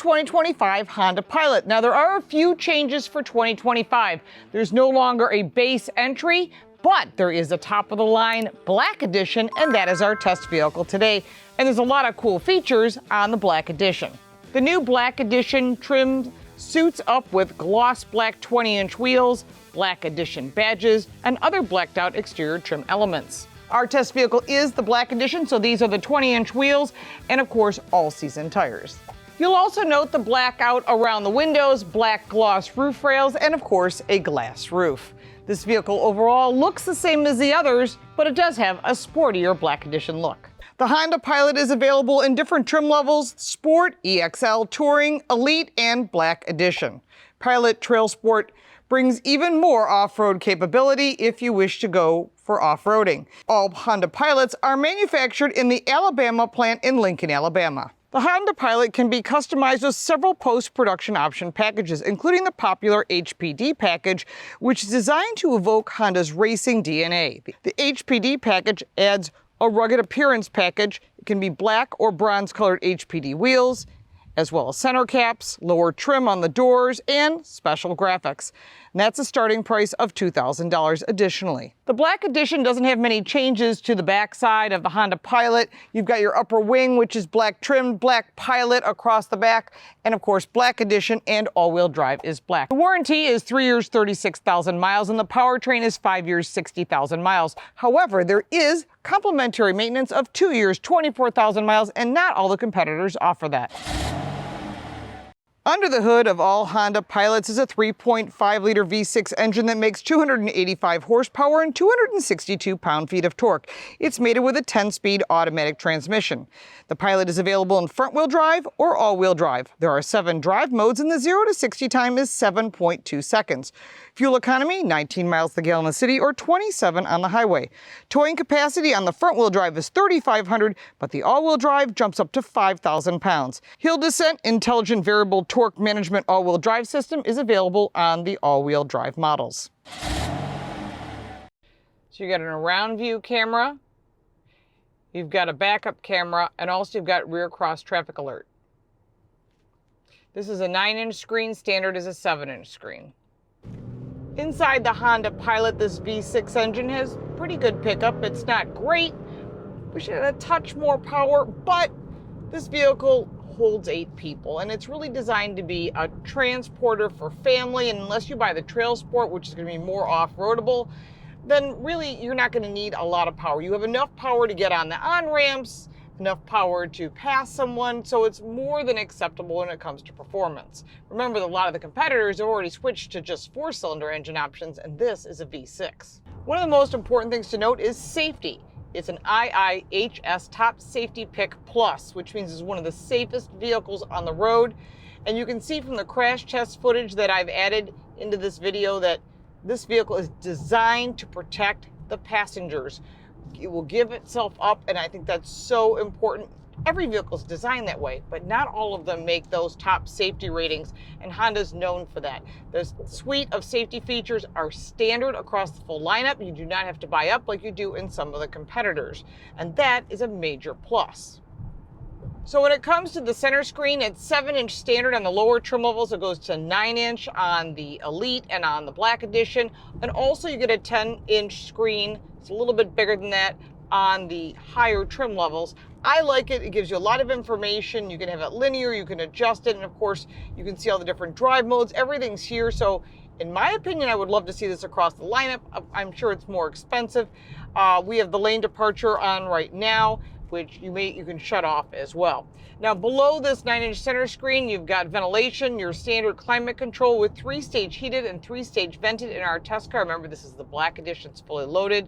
2025 Honda Pilot. Now, there are a few changes for 2025. There's no longer a base entry, but there is a top-of-the-line Black Edition, and that is our test vehicle today. And there's a lot of cool features on the Black Edition. The new Black Edition trim suits up with gloss black 20-inch wheels, Black Edition badges, and other blacked out exterior trim elements. Our test vehicle is the Black Edition, so these are the 20-inch wheels and, of course, all-season tires. You'll also note the blackout around the windows, black gloss roof rails, and, of course, a glass roof. This vehicle overall looks the same as the others, but it does have a sportier Black Edition look. The Honda Pilot is available in different trim levels: Sport, EXL, Touring, Elite, and Black Edition. Pilot Trailsport brings even more off-road capability if you wish to go for off-roading. All Honda Pilots are manufactured in the Alabama plant in Lincoln, Alabama. The Honda Pilot can be customized with several post-production option packages, including the popular HPD package, which is designed to evoke Honda's racing DNA. The HPD package adds a rugged appearance package. It can be black or bronze-colored HPD wheels, as well as center caps, lower trim on the doors, and special graphics. And that's a starting price of $2,000 additionally. The Black Edition doesn't have many changes to the backside of the Honda Pilot. You've got your upper wing, which is black trimmed, Black Pilot across the back, and of course Black Edition and all-wheel drive is black. The warranty is 3 years, 36,000 miles, and the powertrain is 5 years, 60,000 miles. However, there is complimentary maintenance of 2 years, 24,000 miles, and not all the competitors offer that. Under the hood of all Honda Pilots is a 3.5-liter V6 engine that makes 285 horsepower and 262 pound-feet of torque. It's mated with a 10-speed automatic transmission. The Pilot is available in front-wheel drive or all-wheel drive. There are 7 drive modes, and the 0 to 60 time is 7.2 seconds. Fuel economy, 19 miles per gallon in the city or 27 on the highway. Towing capacity on the front-wheel drive is 3,500, but the all-wheel drive jumps up to 5,000 pounds. Hill descent, intelligent variable torque management all-wheel drive system is available on the all-wheel drive models. So you got an around view camera, you've got a backup camera, and also you've got rear cross traffic alert. This is a 9-inch screen, standard is a 7-inch screen. Inside the Honda Pilot, this V6 engine has pretty good pickup. It's not great. We should have a touch more power, but this vehicle holds 8 people, and it's really designed to be a transporter for family. And unless you buy the Trailsport, which is going to be more off-roadable, then really you're not going to need a lot of power. You have enough power to get on the on-ramps, enough power to pass someone, so it's more than acceptable when it comes to performance. Remember that a lot of the competitors have already switched to just 4-cylinder engine options, and this is a V6. One of the most important things to note is safety. It's an IIHS Top Safety Pick Plus, which means it's one of the safest vehicles on the road. And you can see from the crash test footage that I've added into this video that this vehicle is designed to protect the passengers. It will give itself up, and I think that's so important. Every vehicle is designed that way, but not all of them make those top safety ratings, and Honda's known for that. The suite of safety features are standard across the full lineup. You do not have to buy up like you do in some of the competitors, and that is a major plus. So when it comes to the center screen, it's 7-inch standard on the lower trim levels. It goes to 9-inch on the Elite and on the Black Edition, and also you get a 10-inch screen. It's a little bit bigger than that on the higher trim levels. I like it. It gives you a lot of information. You can have it linear, you can adjust it, and of course you can see all the different drive modes. Everything's here. So in my opinion, I would love to see this across the lineup. I'm sure it's more expensive. We have the lane departure on right now, which you can shut off as well. Now below this 9-inch center screen, you've got ventilation, your standard climate control with 3-stage heated and 3-stage vented in our test car. Remember, this is the Black Edition, it's fully loaded.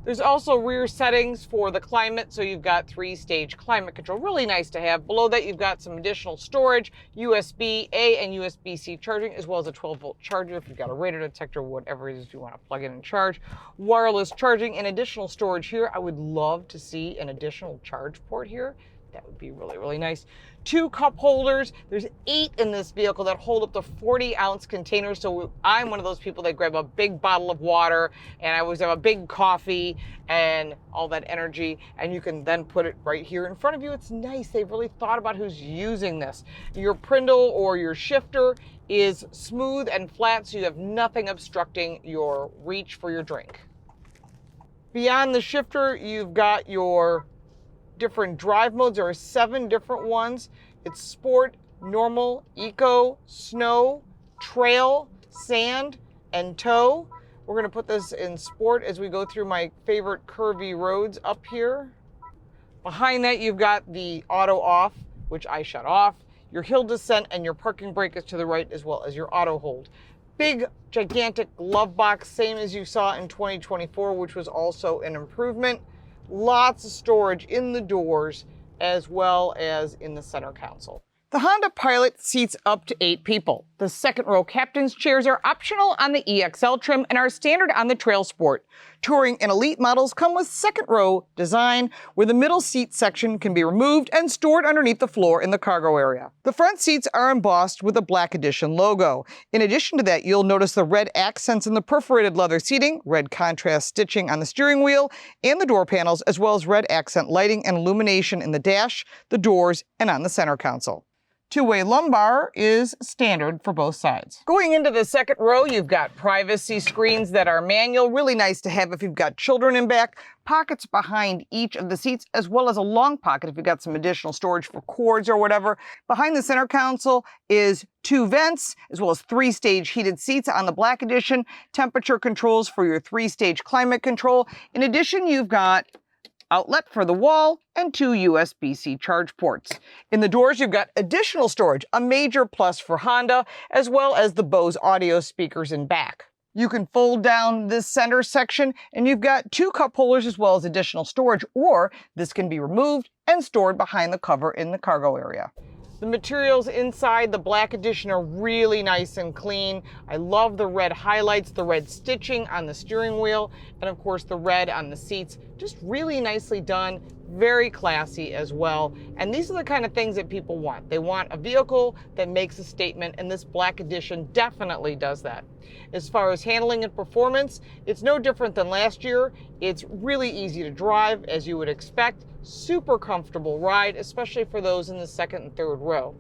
There's also rear settings for the climate, so you've got 3-stage climate control. Really nice to have. Below that, you've got some additional storage, USB-A and USB-C charging, as well as a 12-volt charger if you've got a radar detector, whatever it is you want to plug in and charge. Wireless charging and additional storage here. I would love to see an additional charge port here. That would be really, really nice. 2 cup holders. There's 8 in this vehicle that hold up to 40-ounce containers. So I'm one of those people that grab a big bottle of water, and I always have a big coffee and all that energy, and you can then put it right here in front of you. It's nice. They've really thought about who's using this. Your prindle or your shifter is smooth and flat, so you have nothing obstructing your reach for your drink. Beyond the shifter, you've got your different drive modes. There are 7 different ones. It's sport, normal, eco, snow, trail, sand, and tow. We're going to put this in sport as we go through my favorite curvy roads up here. Behind that, you've got the auto off, which I shut off, your hill descent, and your parking brake is to the right, as well as your auto hold. Big, gigantic glove box, same as you saw in 2024, which was also an improvement. Lots of storage in the doors as well as in the center console. The Honda Pilot seats up to 8 people. The second row captain's chairs are optional on the EXL trim and are standard on the Trailsport. Touring and Elite models come with second row design, where the middle seat section can be removed and stored underneath the floor in the cargo area. The front seats are embossed with a Black Edition logo. In addition to that, you'll notice the red accents in the perforated leather seating, red contrast stitching on the steering wheel and the door panels, as well as red accent lighting and illumination in the dash, the doors, and on the center console. 2-way lumbar is standard for both sides. Going into the second row, you've got privacy screens that are manual, really nice to have if you've got children in back, pockets behind each of the seats, as well as a long pocket if you've got some additional storage for cords or whatever. Behind the center console is 2 vents, as well as 3-stage heated seats on the Black Edition, temperature controls for your 3-stage climate control. In addition, you've got outlet for the wall, and 2 USB-C charge ports. In the doors, you've got additional storage, a major plus for Honda, as well as the Bose audio speakers in back. You can fold down this center section, and you've got 2 cup holders as well as additional storage, or this can be removed and stored behind the cover in the cargo area. The materials inside the Black Edition are really nice and clean. I love the red highlights, the red stitching on the steering wheel, and of course the red on the seats. Just really nicely done, very classy as well. And these are the kind of things that people want. They want a vehicle that makes a statement, and this Black Edition definitely does that. As far as handling and performance, it's no different than last year. It's really easy to drive, as you would expect. Super comfortable ride, especially for those in the second and third row.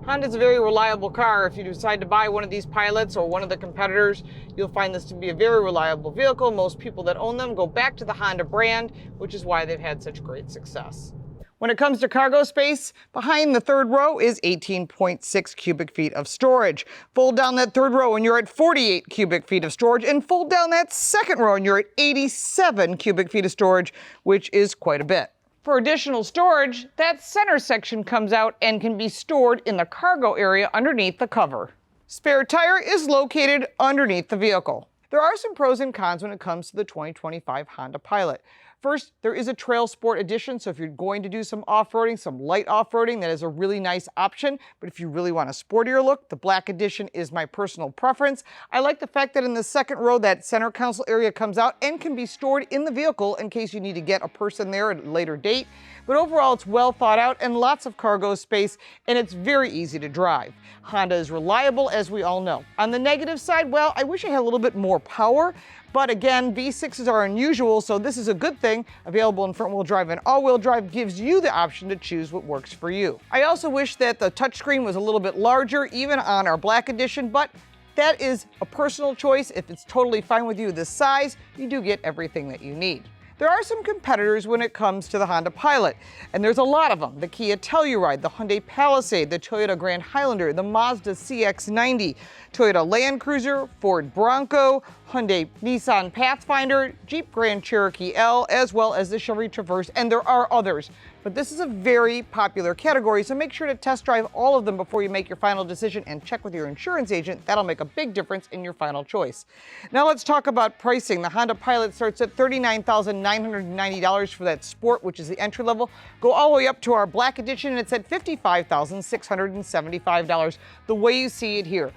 Honda's a very reliable car. If you decide to buy one of these Pilots or one of the competitors, you'll find this to be a very reliable vehicle. Most people that own them go back to the Honda brand, which is why they've had such great success. When it comes to cargo space, behind the third row is 18.6 cubic feet of storage. Fold down that third row and you're at 48 cubic feet of storage, and fold down that second row and you're at 87 cubic feet of storage, which is quite a bit. For additional storage, that center section comes out and can be stored in the cargo area underneath the cover. Spare tire is located underneath the vehicle. There are some pros and cons when it comes to the 2025 Honda Pilot. First, there is a Trailsport edition, so if you're going to do some off-roading, some light off-roading, that is a really nice option. But if you really want a sportier look, the Black Edition is my personal preference. I like the fact that in the second row, that center console area comes out and can be stored in the vehicle in case you need to get a person there at a later date. But overall, it's well thought out and lots of cargo space, and it's very easy to drive. Honda is reliable, as we all know. On the negative side, well, I wish I had a little bit more power. But again, V6s are unusual, so this is a good thing. Available in front-wheel drive and all-wheel drive gives you the option to choose what works for you. I also wish that the touchscreen was a little bit larger, even on our Black Edition, but that is a personal choice. If it's totally fine with you this size, you do get everything that you need. There are some competitors when it comes to the Honda Pilot, and there's a lot of them. The Kia Telluride, the Hyundai Palisade, the Toyota Grand Highlander, the Mazda CX-90, Toyota Land Cruiser, Ford Bronco, Hyundai Nissan Pathfinder, Jeep Grand Cherokee L, as well as the Chevy Traverse, and there are others. But this is a very popular category, so make sure to test drive all of them before you make your final decision and check with your insurance agent. That'll make a big difference in your final choice. Now let's talk about pricing. The Honda Pilot starts at $39,990 for that Sport, which is the entry level. Go all the way up to our Black Edition, and it's at $55,675, the way you see it here.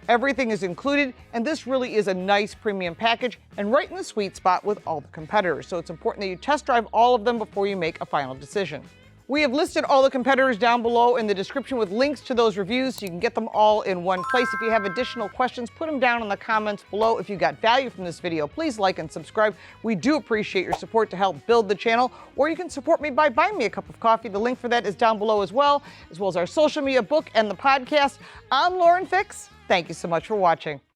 Everything is included, and this really is a nice premium package and right in the sweet spot with all the competitors. So it's important that you test drive all of them before you make a final decision. We have listed all the competitors down below in the description with links to those reviews so you can get them all in one place. If you have additional questions, put them down in the comments below. If you got value from this video, please like and subscribe. We do appreciate your support to help build the channel, or you can support me by buying me a cup of coffee. The link for that is down below as well as our social media, book, and the podcast. I'm Lauren Fix. Thank you so much for watching.